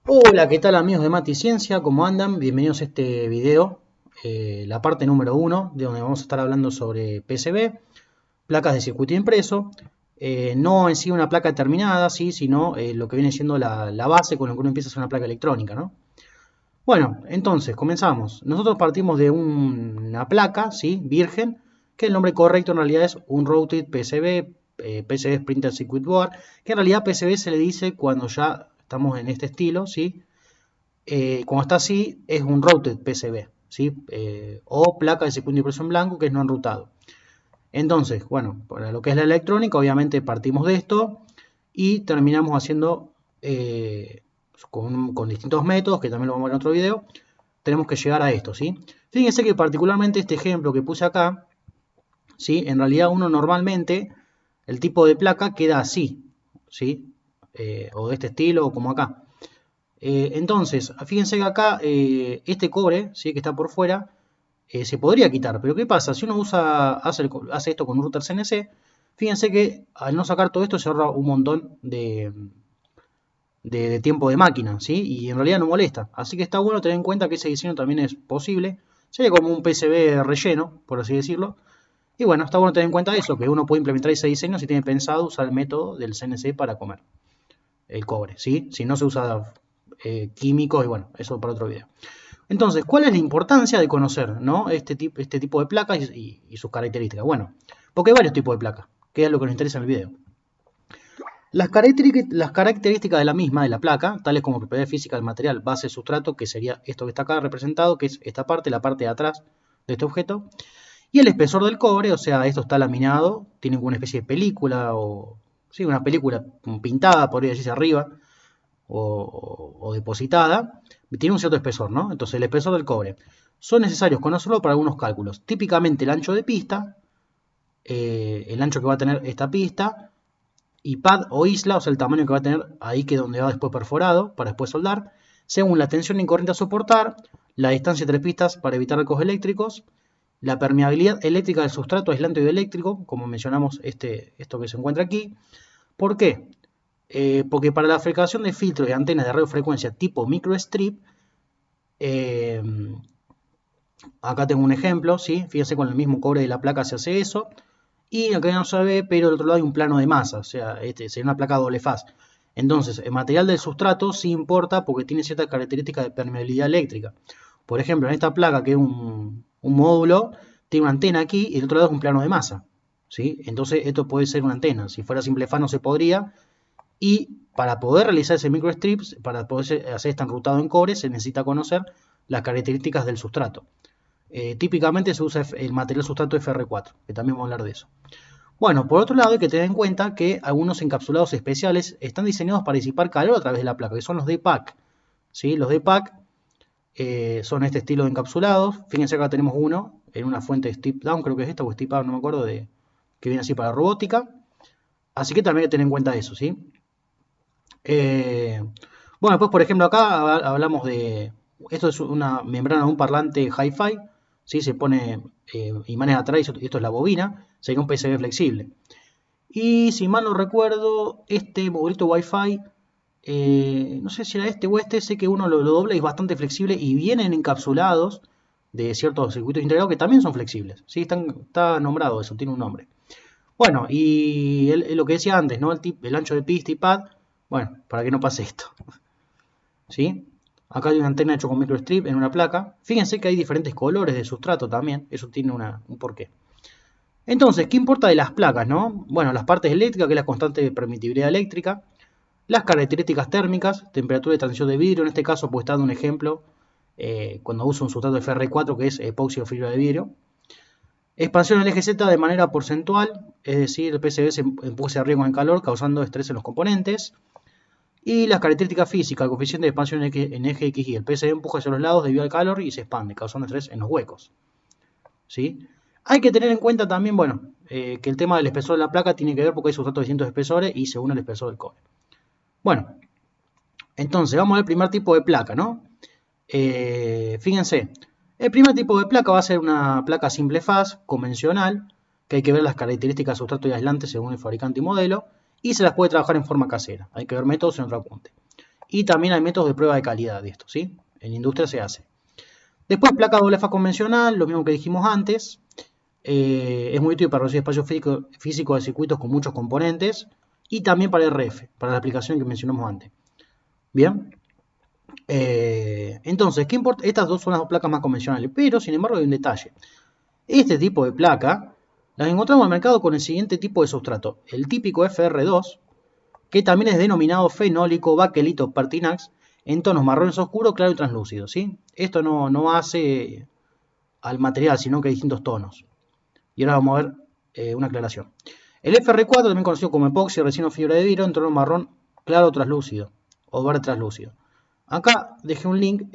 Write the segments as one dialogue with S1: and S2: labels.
S1: Hola, ¿qué tal amigos de Mati Ciencia? ¿Cómo andan? Bienvenidos a este video, la parte número uno, de donde vamos a estar hablando sobre PCB, placas de circuito impreso, no en sí una placa terminada, ¿sí? Sino lo que viene siendo la base con lo que uno empieza a hacer una placa electrónica, ¿no? Bueno, entonces, comenzamos. Nosotros partimos de una placa, ¿sí? Virgen, que el nombre correcto en realidad es un Routed PCB, PCB Printed Circuit Board, que en realidad PCB se le dice cuando ya estamos en este estilo, ¿sí? Cuando está así, es un routed PCB, ¿sí? O placa de circuito impreso en blanco, que es no enrutado. Entonces, bueno, para lo que es la electrónica, obviamente partimos de esto y terminamos haciendo con distintos métodos, que también lo vamos a ver en otro video, tenemos que llegar a esto, ¿sí? Fíjense que particularmente este ejemplo que puse acá, ¿sí? En realidad uno normalmente, el tipo de placa queda así, ¿sí? O de este estilo, o como acá. Entonces, fíjense que acá este cobre, ¿sí? Que está por fuera, se podría quitar. Pero ¿qué pasa? Si uno hace esto con un router CNC, fíjense que al no sacar todo esto se ahorra un montón de tiempo de máquina, ¿sí? Y en realidad no molesta. Así que está bueno tener en cuenta que ese diseño también es posible. Sería como un PCB relleno, por así decirlo. Y bueno, está bueno tener en cuenta eso, que uno puede implementar ese diseño si tiene pensado usar el método del CNC para comer el cobre, ¿sí? Si no se usa químicos, y bueno, eso para otro video. Entonces, ¿cuál es la importancia de conocer, ¿no? Este tipo de placas y sus características? Bueno, porque hay varios tipos de placas, que es lo que nos interesa en el video. Las características de la misma, de la placa, tales como propiedades físicas del material, base, sustrato, que sería esto que está acá representado, que es esta parte, la parte de atrás de este objeto, y el espesor del cobre, o sea, esto está laminado, tiene una especie de película o, sí, una película pintada, podría decirse arriba, o depositada, tiene un cierto espesor, ¿no? Entonces el espesor del cobre. Son necesarios conocerlo para algunos cálculos. Típicamente el ancho de pista, el ancho que va a tener esta pista, y pad o isla, o sea, el tamaño que va a tener ahí que es donde va después perforado, para después soldar, según la tensión y corriente a soportar, la distancia entre pistas para evitar recos eléctricos, la permeabilidad eléctrica del sustrato aislante dieléctrico, como mencionamos esto que se encuentra aquí. ¿Por qué? Porque para la fabricación de filtros y antenas de radiofrecuencia tipo microstrip, eh, acá tengo un ejemplo, ¿sí? Fíjense con el mismo cobre de la placa se hace eso. Y acá no se ve, pero del otro lado hay un plano de masa, o sea, sería una placa doble faz. Entonces, el material del sustrato sí importa porque tiene ciertas características de permeabilidad eléctrica. Por ejemplo, en esta placa, que es un módulo, tiene una antena aquí y del otro lado es un plano de masa. ¿Sí? Entonces, esto puede ser una antena. Si fuera simple faz no se podría, y para poder realizar ese microstrips, para poder hacer este enrutado en cobre, se necesita conocer las características del sustrato. Típicamente se usa el material sustrato FR4, que también vamos a hablar de eso. Bueno, por otro lado hay que tener en cuenta que algunos encapsulados especiales están diseñados para disipar calor a través de la placa, que son los DPAC. ¿Sí? Los DPAC son este estilo de encapsulados. Fíjense acá tenemos uno en una fuente Step Down, creo que es esta, o Step Up, no me acuerdo, que viene así para robótica. Así que también hay que tener en cuenta eso, ¿sí? Eh, bueno, pues por ejemplo acá hablamos de, esto es una membrana de un parlante hi-fi, ¿sí? Se pone imanes atrás y esto es la bobina, sería un PCB flexible. Y si mal no recuerdo, este modulito Wi-Fi, no sé si era este o este, sé que uno lo dobla y es bastante flexible y vienen encapsulados de ciertos circuitos integrados que también son flexibles, ¿sí? Está nombrado eso, tiene un nombre. Bueno, y lo que decía antes, ¿no? El ancho de pista y pad, bueno, para que no pase esto, ¿sí? Acá hay una antena hecha con microstrip en una placa. Fíjense que hay diferentes colores de sustrato también, eso tiene un porqué. Entonces, ¿qué importa de las placas, no? Bueno, las partes eléctricas, que es la constante de permitividad eléctrica, las características térmicas, temperatura de transición de vidrio, en este caso pues está dando un ejemplo, cuando uso un sustrato de FR4 que es epoxi o fibra de vidrio. Expansión del eje Z de manera porcentual, es decir, el PCB se empuja hacia arriba con el calor, causando estrés en los componentes. Y las características físicas, el coeficiente de expansión en eje X y el PCB empuja hacia los lados debido al calor y se expande, causando estrés en los huecos. ¿Sí? Hay que tener en cuenta también, bueno, que el tema del espesor de la placa tiene que ver porque hay sustratos de distintos espesores y según el espesor del cobre. Bueno, entonces vamos al primer tipo de placa, ¿no? Fíjense, el primer tipo de placa va a ser una placa simple faz, convencional, que hay que ver las características de sustrato y aislante según el fabricante y modelo, y se las puede trabajar en forma casera. Hay que ver métodos en otro apunte. y también hay métodos de prueba de calidad de esto, ¿sí? En industria se hace. Después placa doble faz convencional, lo mismo que dijimos antes. Es muy útil para reducir espacio físico de circuitos con muchos componentes y también para RF, para la aplicación que mencionamos antes. Bien. Entonces, ¿qué importa? Estas dos son las dos placas más convencionales, pero sin embargo hay un detalle. Este tipo de placa las encontramos en el mercado con el siguiente tipo de sustrato, el típico FR2, que también es denominado fenólico baquelito pertinax, en tonos marrones oscuros, claro y translúcido, ¿sí? Esto no hace al material, sino que hay distintos tonos. Y ahora vamos a ver una aclaración. El FR4, también conocido como epoxi, resina o fibra de vidrio, en tono marrón claro o translúcido, o verde translúcido. Acá dejé un link,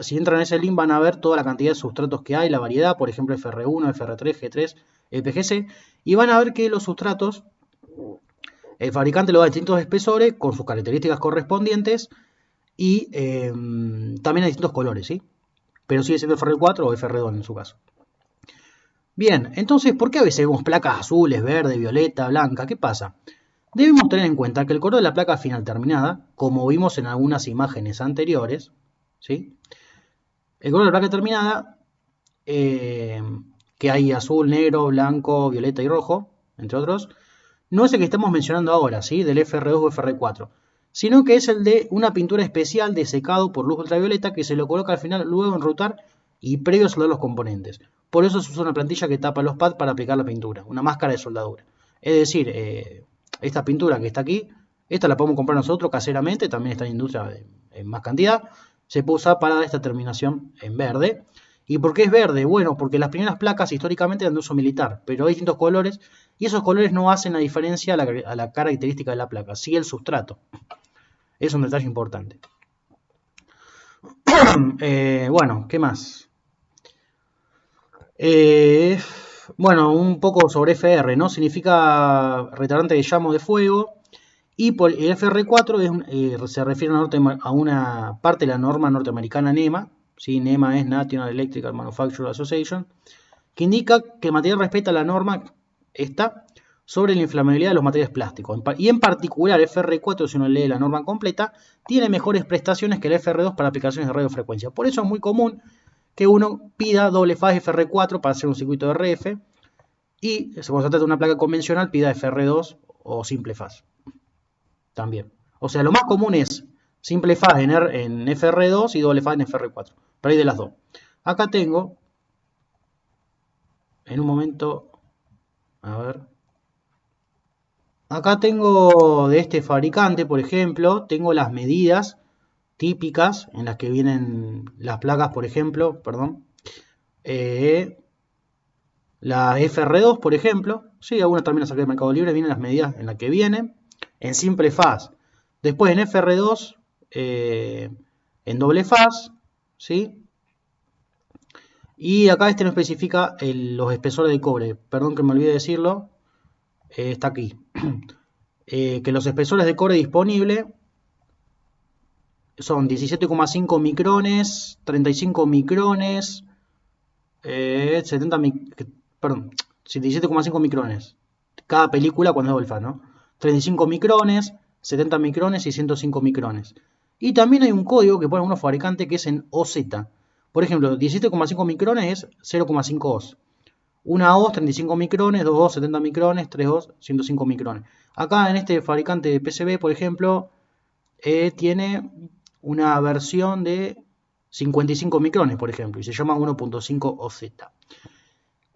S1: si entran en ese link van a ver toda la cantidad de sustratos que hay, la variedad, por ejemplo FR1, FR3, G3, PGC, y van a ver que los sustratos, el fabricante lo da a distintos espesores con sus características correspondientes y también a distintos colores, ¿sí? Pero sigue siendo FR4 o FR2 en su caso. Bien, entonces, ¿por qué a veces vemos placas azules, verde, violeta, blanca? ¿Qué pasa? Debemos tener en cuenta que el color de la placa final terminada, como vimos en algunas imágenes anteriores, ¿sí? El color de la placa terminada, que hay azul, negro, blanco, violeta y rojo, entre otros, no es el que estamos mencionando ahora, ¿sí? Del FR2 o FR4, sino que es el de una pintura especial de secado por luz ultravioleta que se lo coloca al final luego enrutar y previo a soldar los componentes. Por eso se usa una plantilla que tapa los pads para aplicar la pintura, una máscara de soldadura. Es decir, esta pintura que está aquí, esta la podemos comprar nosotros caseramente, también está en industria en más cantidad, se puede usar para dar esta terminación en verde. ¿Y por qué es verde? Bueno, porque las primeras placas históricamente eran de uso militar, pero hay distintos colores y esos colores no hacen la diferencia a la característica de la placa, sí el sustrato. Es un detalle importante. Bueno, ¿qué más? Bueno, un poco sobre FR, ¿no? Significa retardante de llamo de fuego. Y por el FR4 se refiere a una parte de la norma norteamericana NEMA. ¿Sí? NEMA es National Electrical Manufacturing Association, que indica que el material respeta la norma sobre la inflamabilidad de los materiales plásticos. Y en particular, el FR4, si uno lee la norma completa, tiene mejores prestaciones que el FR2 para aplicaciones de radiofrecuencia. Por eso es muy común que uno pida doble faz FR4 para hacer un circuito de RF y cuando se trata de una placa convencional pida FR2 o simple faz también. O sea, lo más común es simple faz en FR2 y doble faz en FR4, pero hay de las dos. Acá tengo, en un momento, a ver, acá tengo de este fabricante, por ejemplo, tengo las medidas típicas en las que vienen las placas, por ejemplo, perdón, la FR2, por ejemplo, sí, algunas también las saqué de Mercado Libre, vienen las medidas en las que vienen, en simple faz. Después en FR2, en doble faz, ¿sí? Y acá no especifica los espesores de cobre, perdón que me olvidé decirlo, está aquí. Que los espesores de cobre disponibles son 17,5 micrones, 35 micrones, 17,5 micrones. Cada película cuando es Dolphin, ¿no? 35 micrones, 70 micrones y 105 micrones. Y también hay un código que ponen algunos fabricantes que es en OZ. Por ejemplo, 17,5 micrones es 0,5 oz. Una oz, 35 micrones, 2 oz, 70 micrones, 3 oz, 105 micrones. Acá en este fabricante de PCB, por ejemplo, tiene una versión de 55 micrones, por ejemplo, y se llama 1.5 OZ.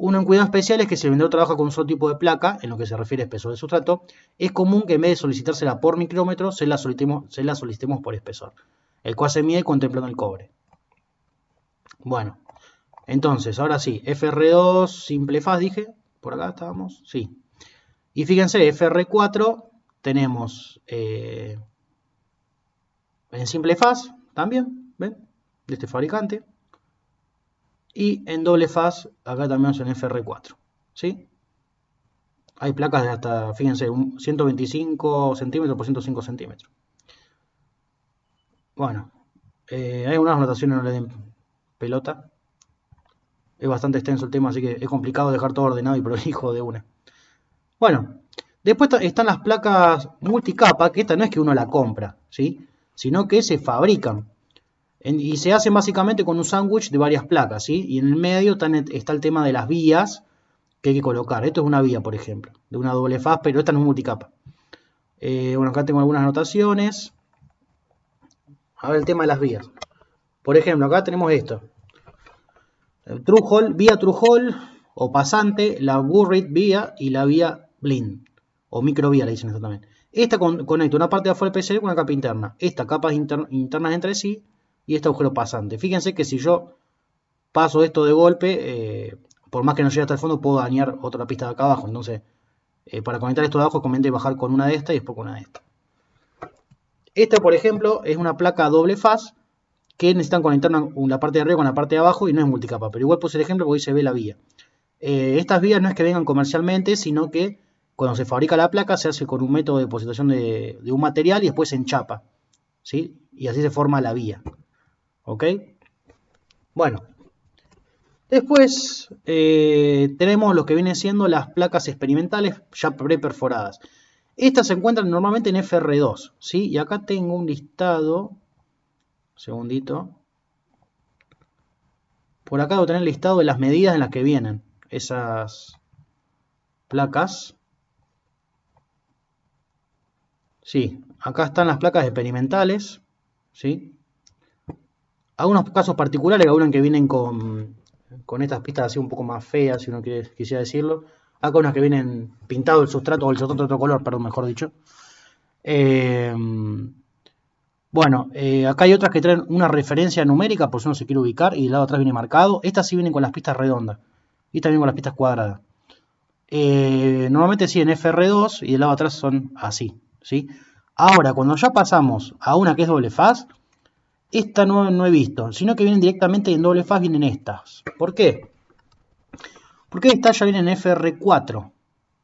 S1: Uno en cuidado especial es que si el vendedor trabaja con un solo tipo de placa, en lo que se refiere a espesor de sustrato, es común que en vez de solicitársela por micrómetro, se la solicitemos por espesor, el cual se mide contemplando el cobre. Bueno, entonces, ahora sí, FR2 simple faz, dije, por acá estábamos, sí. Y fíjense, FR4 tenemos en simple faz también, ¿ven? De este fabricante. Y en doble faz, acá también son FR4, ¿sí? Hay placas de hasta, fíjense, 125 centímetros por 105 centímetros. Bueno, hay unas notaciones no le den pelota. Es bastante extenso el tema, así que es complicado dejar todo ordenado y prolijo de una. Bueno, después están las placas multicapa, que esta no es que uno la compra, ¿sí? sino que se fabrican. Y se hacen básicamente con un sándwich de varias placas, ¿sí? Y en el medio está el tema de las vías que hay que colocar. Esto es una vía, por ejemplo, de una doble faz, pero esta no es multicapa. Bueno, acá tengo algunas anotaciones. A ver el tema de las vías. Por ejemplo, acá tenemos esto. Through hole, vía through hole o pasante, la buried vía y la vía blind. O microvía le dicen esto también. Esta conecta una parte de afuera del PCB con una capa interna. Esta capas internas entre sí y este agujero pasante. Fíjense que si yo paso esto de golpe, por más que no llegue hasta el fondo, puedo dañar otra pista de acá abajo. Entonces, para conectar esto de abajo, conviene bajar con una de estas y después con una de estas. Esta, por ejemplo, es una placa doble faz que necesitan conectar la parte de arriba con la parte de abajo y no es multicapa. Pero igual puse el ejemplo porque hoy se ve la vía. Estas vías no es que vengan comercialmente, sino que cuando se fabrica la placa se hace con un método de depositación de un material y después se enchapa, ¿sí? Y así se forma la vía. ¿Ok? Bueno. Después tenemos lo que vienen siendo las placas experimentales ya preperforadas. Estas se encuentran normalmente en FR2, ¿sí? Y acá tengo un listado. Un segundito. Por acá debo tener el listado de las medidas en las que vienen esas placas. Sí, acá están las placas experimentales, ¿sí? Algunos casos particulares, algunos que vienen con estas pistas así un poco más feas, si uno quisiera decirlo. Acá unas que vienen pintado el sustrato o el sustrato de otro color, perdón, mejor dicho. Bueno, acá hay otras que traen una referencia numérica por si uno se quiere ubicar y del lado de atrás viene marcado. Estas sí vienen con las pistas redondas y también con las pistas cuadradas. Normalmente sí en FR2 y del lado de atrás son así, ¿sí? Ahora, cuando ya pasamos a una que es doble faz, esta no he visto, sino que vienen directamente en doble faz, vienen estas. ¿Por qué? Porque estas ya vienen en FR4,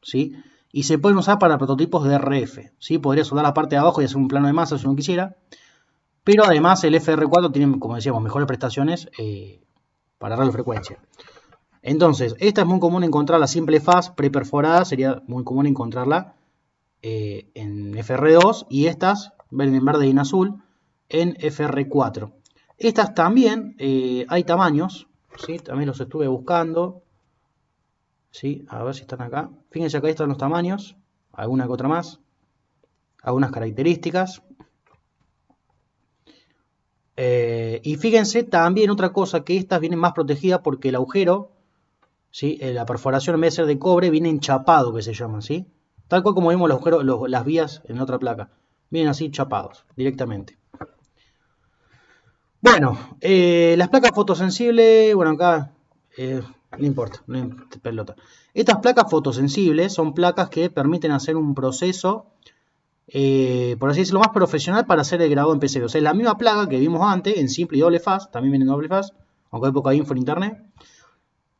S1: ¿sí? Y se pueden usar para prototipos de RF, ¿sí? Podría soldar la parte de abajo y hacer un plano de masa si uno quisiera. Pero además el FR4 tiene, como decíamos, mejores prestaciones para radiofrecuencia. Entonces, esta es muy común encontrarla simple faz, preperforada, sería muy común encontrarla en FR2 y estas, ven en verde y en azul, en FR4. Estas también hay tamaños, ¿sí? También los estuve buscando, ¿sí? A ver si están acá. Fíjense acá están los tamaños, alguna que otra más, algunas características. Y fíjense también otra cosa, que estas vienen más protegidas porque el agujero, ¿sí? La perforación en vez de ser de cobre viene enchapado, que se llama, ¿sí? Tal cual como vimos los agujeros, las vías en otra placa. Vienen así chapados directamente. Bueno, las placas fotosensibles, bueno acá no importa, pelota. Estas placas fotosensibles son placas que permiten hacer un proceso, por así decirlo, más profesional para hacer el grabado en PCB. O sea, es la misma placa que vimos antes en simple y doble faz, también viene en doble faz, aunque hay poca info en internet.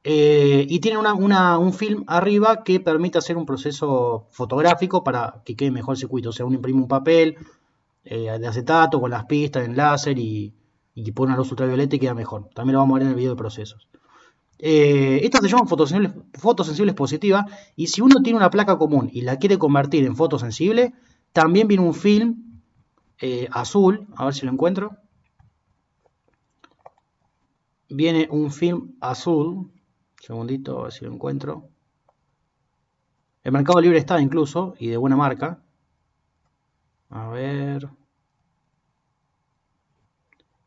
S1: Y tiene un film arriba que permite hacer un proceso fotográfico para que quede mejor el circuito. O sea, uno imprime un papel de acetato con las pistas en láser y pone una luz ultravioleta y queda mejor. También lo vamos a ver en el video de procesos. Estas se llaman fotosensibles positivas y si uno tiene una placa común y la quiere convertir en fotosensible, también viene un film azul, a ver si lo encuentro. Viene un film azul. Segundito, a ver si lo encuentro. El Mercado Libre está incluso, y de buena marca. A ver.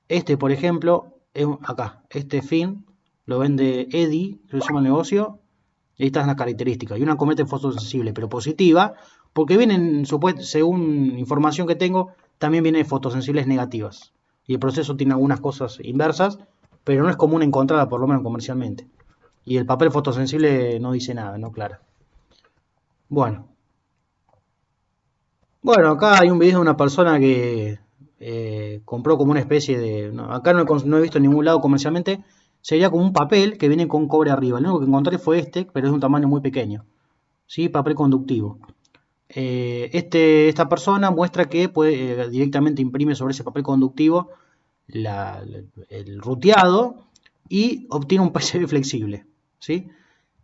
S1: Este, por ejemplo, acá. Este film lo vende Eddy, que se llama el negocio. Y ahí están las características. Y una convierte en fotosensible, pero positiva. Porque vienen, según información que tengo, también vienen fotosensibles negativas. Y el proceso tiene algunas cosas inversas, pero no es común encontrarla, por lo menos comercialmente. Y el papel fotosensible no dice nada, no clara. Bueno. Bueno, acá hay un video de una persona que compró como una especie de... No, acá no he visto en ningún lado comercialmente. Sería como un papel que viene con cobre arriba. Lo único que encontré fue este, pero es de un tamaño muy pequeño. ¿Sí? Papel conductivo. Esta persona muestra que directamente imprime sobre ese papel conductivo el ruteado y obtiene un PCB flexible. ¿Sí?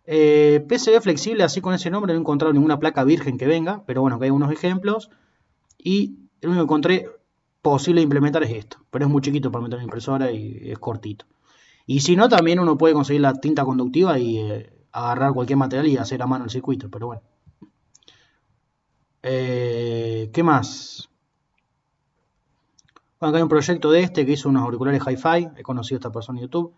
S1: PCB flexible, así con ese nombre, no he encontrado ninguna placa virgen que venga, pero bueno, que hay unos ejemplos. Y el único que encontré posible de implementar es esto, pero es muy chiquito para meter en la impresora y es cortito. Y si no, también uno puede conseguir la tinta conductiva y agarrar cualquier material y hacer a mano el circuito, pero bueno. ¿Qué más? Bueno, acá hay un proyecto de que hizo unos auriculares hi-fi, he conocido a esta persona en YouTube,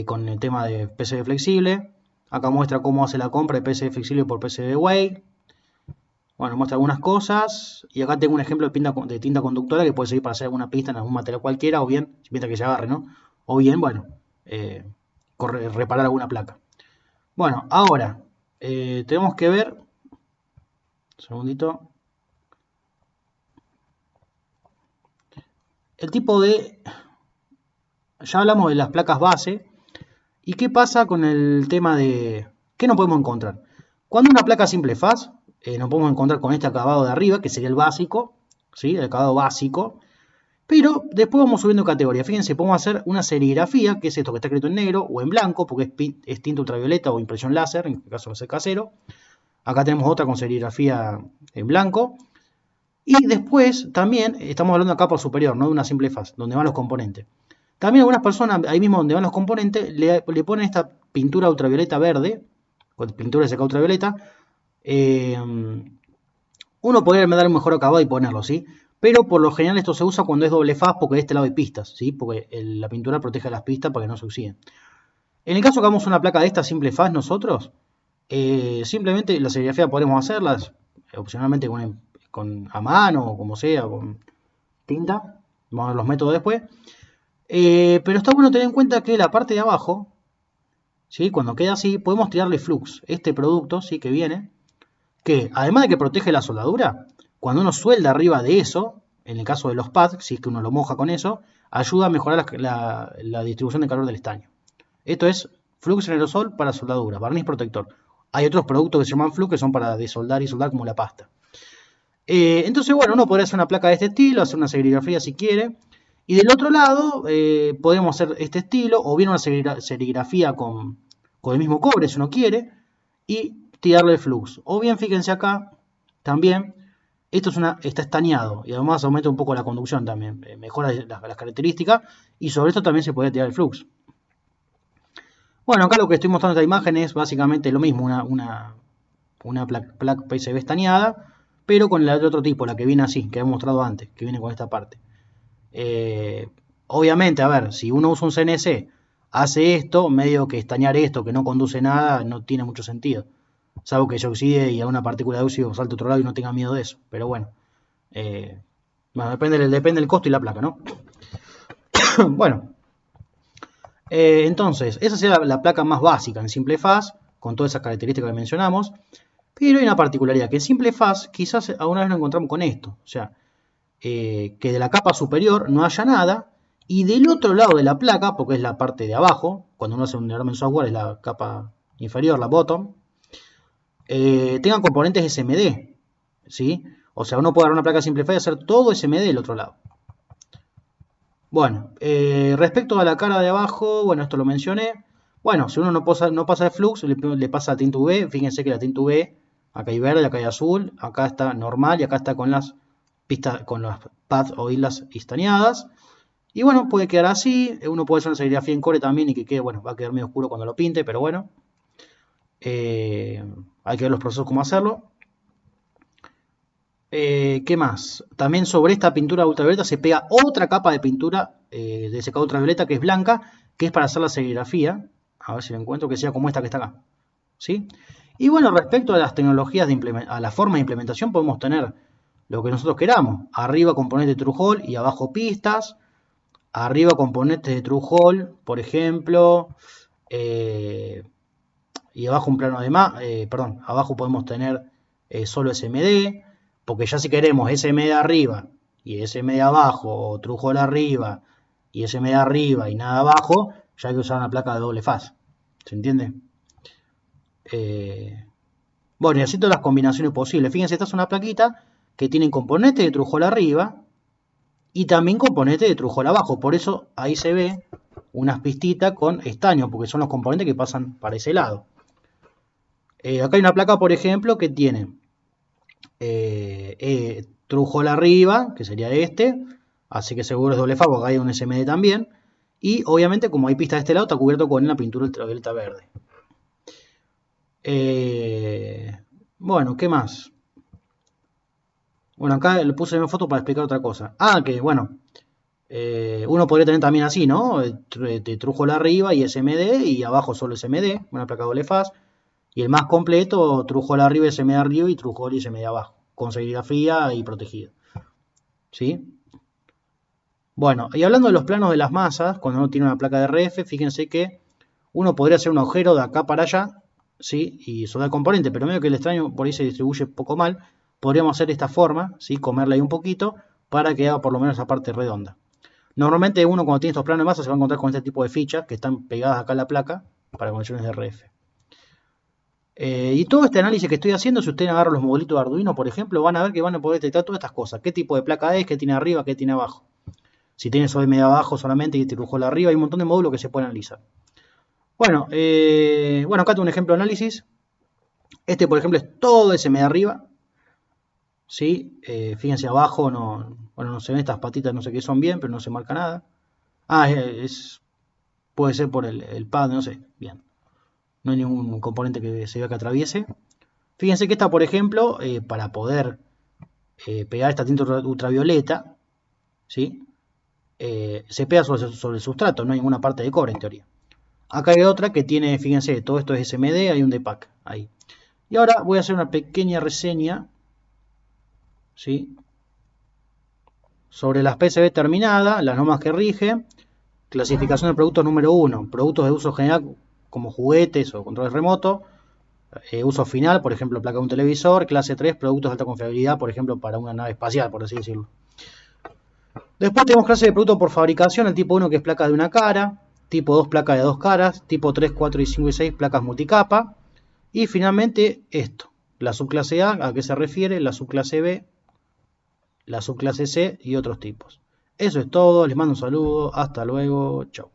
S1: con el tema de PCB flexible. Acá muestra cómo hace la compra de PCB flexible por PCB Way. Bueno, muestra algunas cosas. Y acá tengo un ejemplo de tinta conductora que puede servir para hacer alguna pista en algún material cualquiera, o bien, mientras que se agarre, ¿no? O bien, bueno, reparar alguna placa. Bueno, ahora tenemos que ver. Un segundito. El tipo de. Ya hablamos de las placas base. ¿Y qué pasa con el tema de. ¿Qué no podemos encontrar? Cuando una placa simple faz, nos podemos encontrar con este acabado de arriba, que sería el básico, ¿sí? El acabado básico. Pero después vamos subiendo categoría. Fíjense, podemos hacer una serigrafía, que es esto que está escrito en negro o en blanco, porque es tinta ultravioleta o impresión láser, en el caso de ser casero. Acá tenemos otra con serigrafía en blanco. Y después también estamos hablando de capa superior, no de una simple faz, donde van los componentes. También algunas personas, ahí mismo donde van los componentes, le ponen esta pintura ultravioleta verde, con pintura de secado ultravioleta. Uno podría dar un mejor acabado y ponerlo, ¿sí? Pero por lo general esto se usa cuando es doble faz porque de este lado hay pistas, ¿sí? Porque la pintura protege las pistas para que no se oxiden. En el caso que hagamos una placa de esta simple faz nosotros, simplemente la serigrafía podemos hacerlas opcionalmente a mano o como sea, con tinta. Vamos a ver los métodos después. Pero está bueno tener en cuenta que la parte de abajo, ¿sí? Cuando queda así, podemos tirarle flux. Este producto, ¿sí? Que viene, que además de que protege la soldadura, cuando uno suelda arriba de eso, en el caso de los pads, si es que uno lo moja con eso, ayuda a mejorar la distribución de calor del estaño. Esto es flux en aerosol para soldadura, barniz protector. Hay otros productos que se llaman flux que son para desoldar y soldar como la pasta. Entonces, bueno, uno podría hacer una placa de este estilo, hacer una serigrafía si quiere. Y del otro lado, podemos hacer este estilo, o bien una serigrafía con el mismo cobre, si uno quiere, y tirarle el flux. O bien, fíjense acá, también, esto está estañado, y además aumenta un poco la conducción también, mejora las características, y sobre esto también se puede tirar el flux. Bueno, acá lo que estoy mostrando en esta imagen es básicamente lo mismo, una placa PCB estañada, pero con la de otro tipo, la que viene así, que he mostrado antes, que viene con esta parte. Obviamente, a ver, si uno usa un CNC, hace esto, medio que estañar esto, que no conduce nada, no tiene mucho sentido. Salvo que se oxide y a una partícula de óxido salte a otro lado y no tenga miedo de eso. Pero bueno, depende del costo y la placa, ¿no? Bueno, entonces, esa sería la placa más básica en simple faz, con todas esas características que mencionamos. Pero hay una particularidad, que en simple faz quizás alguna vez nos encontramos con esto. O sea, que de la capa superior no haya nada y del otro lado de la placa, porque es la parte de abajo, cuando uno hace un diagrama en software es la capa inferior, la bottom, tengan componentes SMD, ¿sí? O sea, uno puede agarrar una placa simple y hacer todo SMD del otro lado. Bueno, respecto a la cara de abajo, bueno, esto lo mencioné. Bueno, si uno no pasa el flux, le pasa a tinta UV. Fíjense que la tinta UV, acá hay verde, acá hay azul, acá está normal y acá está con las pistas, con las pads o islas estañadas. Y bueno, puede quedar así. Uno puede hacer una serigrafía en core también y que quede, bueno, va a quedar medio oscuro cuando lo pinte, pero bueno. Hay que ver los procesos cómo hacerlo. ¿Qué más? También sobre esta pintura ultravioleta se pega otra capa de pintura de secado ultravioleta que es blanca, que es para hacer la serigrafía. A ver si lo encuentro, que sea como esta que está acá. ¿Sí? Y bueno, respecto a las tecnologías a la forma de implementación, podemos tener lo que nosotros queramos. Arriba componentes de TrueHole y abajo pistas. Arriba componentes de TrueHole, por ejemplo. Y abajo un plano de perdón, abajo podemos tener solo SMD. Porque ya si queremos SMD arriba y SMD abajo, o TrueHole arriba y SMD arriba y nada abajo, ya hay que usar una placa de doble faz. ¿Se entiende? Bueno, y así todas las combinaciones posibles. Fíjense, esta es una plaquita que tiene componentes de TrueHole arriba y también componentes de TrueHole abajo. Por eso ahí se ve unas pistitas con estaño, porque son los componentes que pasan para ese lado. Acá hay una placa, por ejemplo, que tiene TrueHole arriba, que sería este, Así que seguro es doble faz porque hay un SMD también. Y obviamente como hay pista de este lado está cubierto con una pintura ultravioleta verde. Bueno, ¿qué más? Bueno, acá le puse una foto para explicar otra cosa. Ah, que bueno, uno podría tener también así, ¿no? De Trujol arriba y SMD y abajo solo SMD, una placa doble faz. Y el más completo, Trujol arriba, SMD arriba y Trujol y SMD abajo, con serigrafía y protegido. ¿Sí? Bueno, y hablando de los planos de las masas, cuando uno tiene una placa de RF, fíjense que uno podría hacer un agujero de acá para allá, ¿sí? Y soldar el componente, pero medio que el extraño por ahí se distribuye poco mal. Podríamos hacer de esta forma, ¿sí? Comerle ahí un poquito para que haga por lo menos esa parte redonda. Normalmente uno cuando tiene estos planos de masa se va a encontrar con este tipo de fichas que están pegadas acá en la placa para conexiones de RF. Y todo este análisis que estoy haciendo, si ustedes agarran los modelitos de Arduino, por ejemplo, van a ver que van a poder detectar todas estas cosas. ¿Qué tipo de placa es? ¿Qué tiene arriba? ¿Qué tiene abajo? Si tiene SOM de abajo solamente y Trujol arriba, hay un montón de módulos que se pueden analizar. Bueno, acá tengo un ejemplo de análisis. Este, por ejemplo, es todo SM de arriba. ¿Sí? Fíjense abajo, bueno, no se ven estas patitas, no sé qué son bien, pero no se marca nada. Ah, puede ser por el pad, no sé. Bien. No hay ningún componente que se vea que atraviese. Fíjense que esta, por ejemplo, para poder pegar esta tinta ultravioleta, ¿sí? Se pega sobre el sustrato, no hay ninguna parte de cobre en teoría. Acá hay otra que tiene, fíjense, todo esto es SMD, hay un DPAC ahí. Y ahora voy a hacer una pequeña reseña, ¿sí? Sobre las PCB terminadas, las normas que rigen, clasificación de productos número 1, productos de uso general como juguetes o controles remotos, uso final, por ejemplo, placa de un televisor, clase 3, productos de alta confiabilidad, por ejemplo, para una nave espacial, por así decirlo. Después tenemos clase de producto por fabricación, el tipo 1 que es placa de una cara, tipo 2 placa de dos caras, tipo 3, 4 y 5 y 6 placas multicapa, y finalmente esto, la subclase A qué se refiere, la subclase B, la subclase C y otros tipos. Eso es todo, les mando un saludo, hasta luego, chao.